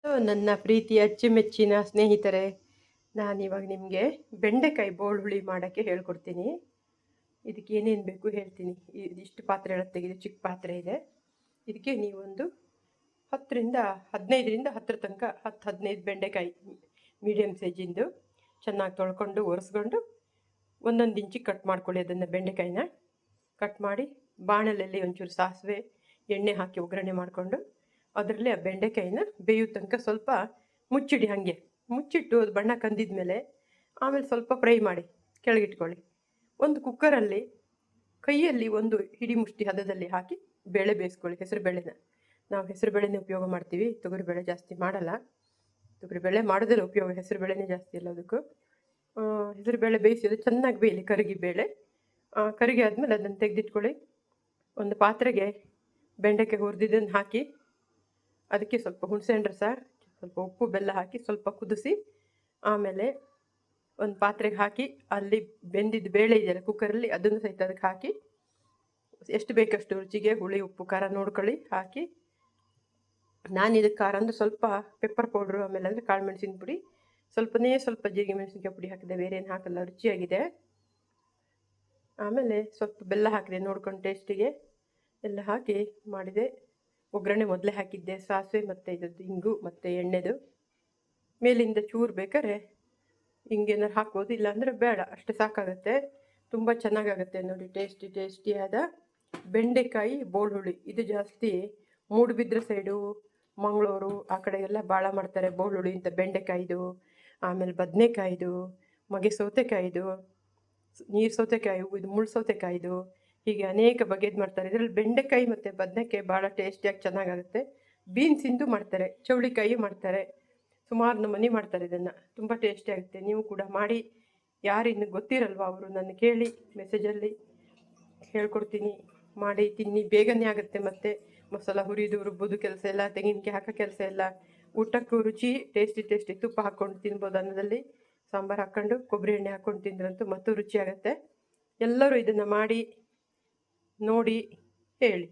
ನನ್ನ ಪ್ರೀತಿಯ ಅಚ್ಚುಮೆಚ್ಚಿನ ಸ್ನೇಹಿತರೆ, ನಾನಿವಾಗ ನಿಮಗೆ ಬೆಂಡೆಕಾಯಿ ಬೋಳುಹುಳಿ ಮಾಡೋಕ್ಕೆ ಹೇಳ್ಕೊಡ್ತೀನಿ. ಇದಕ್ಕೆ ಏನೇನು ಬೇಕು ಹೇಳ್ತೀನಿ. ಇದಿಷ್ಟು ಪಾತ್ರೆಗಳ ತೆಗೆದು ಚಿಕ್ಕ ಪಾತ್ರೆ ಇದೆ. ಇದಕ್ಕೆ ನೀವೊಂದು 15ರಿಂದ 10 ತನಕ 10-15 ಬೆಂಡೆಕಾಯಿ ಮೀಡಿಯಮ್ ಸೈಜಿಂದು ಚೆನ್ನಾಗಿ ತೊಳ್ಕೊಂಡು ಒರೆಸ್ಕೊಂಡು ಒಂದೊಂದು ಇಂಚಿಗೆ ಕಟ್ ಮಾಡ್ಕೊಳ್ಳಿ. ಅದನ್ನು ಬೆಂಡೆಕಾಯಿನ ಕಟ್ ಮಾಡಿ ಬಾಣಲೆಯಲ್ಲಿ ಒಂಚೂರು ಸಾಸಿವೆ ಎಣ್ಣೆ ಹಾಕಿ ಒಗ್ಗರಣೆ ಮಾಡಿಕೊಂಡು ಅದರಲ್ಲಿ ಆ ಬೆಂಡೆಕಾಯಿನ ಬೇಯೋ ತನಕ ಸ್ವಲ್ಪ ಮುಚ್ಚಿಡಿ. ಹಾಗೆ ಮುಚ್ಚಿಟ್ಟು ಅದು ಬಣ್ಣ ಕಂದಿದ ಮೇಲೆ ಆಮೇಲೆ ಸ್ವಲ್ಪ ಫ್ರೈ ಮಾಡಿ ಕೆಳಗಿಟ್ಕೊಳ್ಳಿ. ಒಂದು ಕುಕ್ಕರಲ್ಲಿ ಕೈಯಲ್ಲಿ ಒಂದು ಹಿಡಿ ಮುಷ್ಟಿ ಹದದಲ್ಲಿ ಹಾಕಿ ಬೇಳೆ ಬೇಯಿಸ್ಕೊಳ್ಳಿ. ಹೆಸರು ಬೇಳೆನ ನಾವು ಹೆಸರು ಬೇಳೆನೇ ಉಪಯೋಗ ಮಾಡ್ತೀವಿ, ತೊಗರಿಬೇಳೆ ಜಾಸ್ತಿ ಮಾಡಲ್ಲ. ತೊಗರಿಬೇಳೆ ಮಾಡೋದಿಲ್ಲ ಉಪಯೋಗ, ಹೆಸರು ಬೇಳೆನೇ ಜಾಸ್ತಿ ಎಲ್ಲದಕ್ಕೂ. ಹೆಸರು ಬೇಳೆ ಬೇಯಿಸಿದ್ರೆ ಚೆನ್ನಾಗಿ ಬೇಯಲಿ ಕರಗಿ ಬೇಳೆ. ಕರಗಿ ಆದಮೇಲೆ ಅದನ್ನು ತೆಗೆದಿಟ್ಕೊಳ್ಳಿ. ಒಂದು ಪಾತ್ರೆಗೆ ಬೆಂಡೆಕಾಯಿ ಹುರಿದಿದ್ದನ್ನು ಹಾಕಿ ಅದಕ್ಕೆ ಸ್ವಲ್ಪ ಹುಣಸೆಹಣ್ಣು ರಸ, ಸ್ವಲ್ಪ ಉಪ್ಪು ಬೆಲ್ಲ ಹಾಕಿ ಸ್ವಲ್ಪ ಕುದಿಸಿ ಆಮೇಲೆ ಒಂದು ಪಾತ್ರೆಗೆ ಹಾಕಿ ಅಲ್ಲಿ ಬೆಂದಿದ್ದ ಬೇಳೆ ಇದೆಯಲ್ಲ ಕುಕ್ಕರಲ್ಲಿ ಅದನ್ನು ಸಹಿತ ಅದಕ್ಕೆ ಹಾಕಿ ಎಷ್ಟು ಬೇಕಷ್ಟು ರುಚಿಗೆ ಹುಳಿ ಉಪ್ಪು ಖಾರ ನೋಡ್ಕೊಳ್ಳಿ ಹಾಕಿ. ನಾನು ಇದಕ್ಕೆ ಖಾರ ಅಂದರೆ ಸ್ವಲ್ಪ ಪೆಪ್ಪರ್ ಪೌಡ್ರು, ಆಮೇಲೆ ಅಂದರೆ ಕಾಳು ಮೆಣಸಿನ ಪುಡಿ, ಸ್ವಲ್ಪ ಜೀರಿಗೆ ಮೆಣಸಿನ್ಕಾಯಿ ಪುಡಿ ಹಾಕಿದೆ, ಬೇರೆ ಏನು ಹಾಕಲ್ಲ, ರುಚಿಯಾಗಿದೆ. ಆಮೇಲೆ ಸ್ವಲ್ಪ ಬೆಲ್ಲ ಹಾಕಿದೆ ನೋಡ್ಕೊಂಡು ಟೇಸ್ಟಿಗೆ. ಎಲ್ಲ ಹಾಕಿ ಮಾಡಿದೆ. ಒಗ್ಗರಣೆ ಮೊದಲೇ ಹಾಕಿದ್ದೆ, ಸಾಸಿವೆ ಮತ್ತು ಇದದ್ದು ಇಂಗು ಮತ್ತು ಎಣ್ಣೆದು. ಮೇಲಿಂದ ಚೂರು ಬೇಕಾದ್ರೆ ಹಿಂಗೇನಾರು ಹಾಕ್ಬೋದು, ಇಲ್ಲಾಂದರೆ ಬೇಡ, ಅಷ್ಟೇ ಸಾಕಾಗುತ್ತೆ. ತುಂಬ ಚೆನ್ನಾಗಾಗುತ್ತೆ ನೋಡಿ, ಟೇಸ್ಟಿಯಾದ ಬೆಂಡೆಕಾಯಿ ಬೋಳುಹುಳಿ. ಇದು ಜಾಸ್ತಿ ಮೂಡುಬಿದ್ರೆ ಸೈಡು, ಮಂಗಳೂರು ಆ ಕಡೆ ಎಲ್ಲ ಭಾಳ ಮಾಡ್ತಾರೆ ಬೋಳುಹುಳಿ ಅಂತ. ಬೆಂಡೆಕಾಯಿದು, ಆಮೇಲೆ ಬದನೆಕಾಯಿದು, ಮಗೆ ಸೌತೆಕಾಯಿದು, ನೀರು ಸೌತೆಕಾಯಿ, ಇದು ಮುಳ್ಳು ಸೌತೆಕಾಯಿದು, ಹೀಗೆ ಅನೇಕ ಬಗೆದು ಮಾಡ್ತಾರೆ. ಇದರಲ್ಲಿ ಬೆಂಡೆಕಾಯಿ ಮತ್ತು ಬದನೆಕಾಯಿ ಭಾಳ ಟೇಸ್ಟಿಯಾಗಿ ಚೆನ್ನಾಗಾಗುತ್ತೆ. ಬೀನ್ಸಿಂದು ಮಾಡ್ತಾರೆ, ಚೌಳಿಕಾಯಿ ಮಾಡ್ತಾರೆ, ಸುಮಾರು ನಮೂನೆ ಮಾಡ್ತಾರೆ. ಇದನ್ನು ತುಂಬ ಟೇಸ್ಟಿಯಾಗುತ್ತೆ. ನೀವು ಕೂಡ ಮಾಡಿ. ಯಾರು ಇನ್ನು ಗೊತ್ತಿರಲ್ವ ಅವರು ನನ್ನ ಕೇಳಿ, ಮೆಸೇಜಲ್ಲಿ ಹೇಳ್ಕೊಡ್ತೀನಿ. ಮಾಡಿ ತಿನ್ನಿ, ಬೇಗನೆ ಆಗುತ್ತೆ. ಮತ್ತು ಮಸಾಲ ಹುರಿದು ರುಬ್ಬೋದು ಕೆಲಸ ಇಲ್ಲ, ತೆಂಗಿನಕಾಯಿ ಹಾಕೋ ಕೆಲಸ ಇಲ್ಲ. ಊಟಕ್ಕೂ ರುಚಿ, ಟೇಸ್ಟಿ ತುಪ್ಪ ಹಾಕ್ಕೊಂಡು ತಿನ್ಬೋದು ಅನ್ನೋದಲ್ಲಿ. ಸಾಂಬಾರು ಹಾಕ್ಕೊಂಡು ಕೊಬ್ಬರಿ ಎಣ್ಣೆ ಹಾಕ್ಕೊಂಡು ತಿಂದ್ರಂತೂ ಮತ್ತೂ ರುಚಿಯಾಗುತ್ತೆ. ಎಲ್ಲರೂ ಇದನ್ನು ಮಾಡಿ ನೋಡಿ ಹೇಳಿ.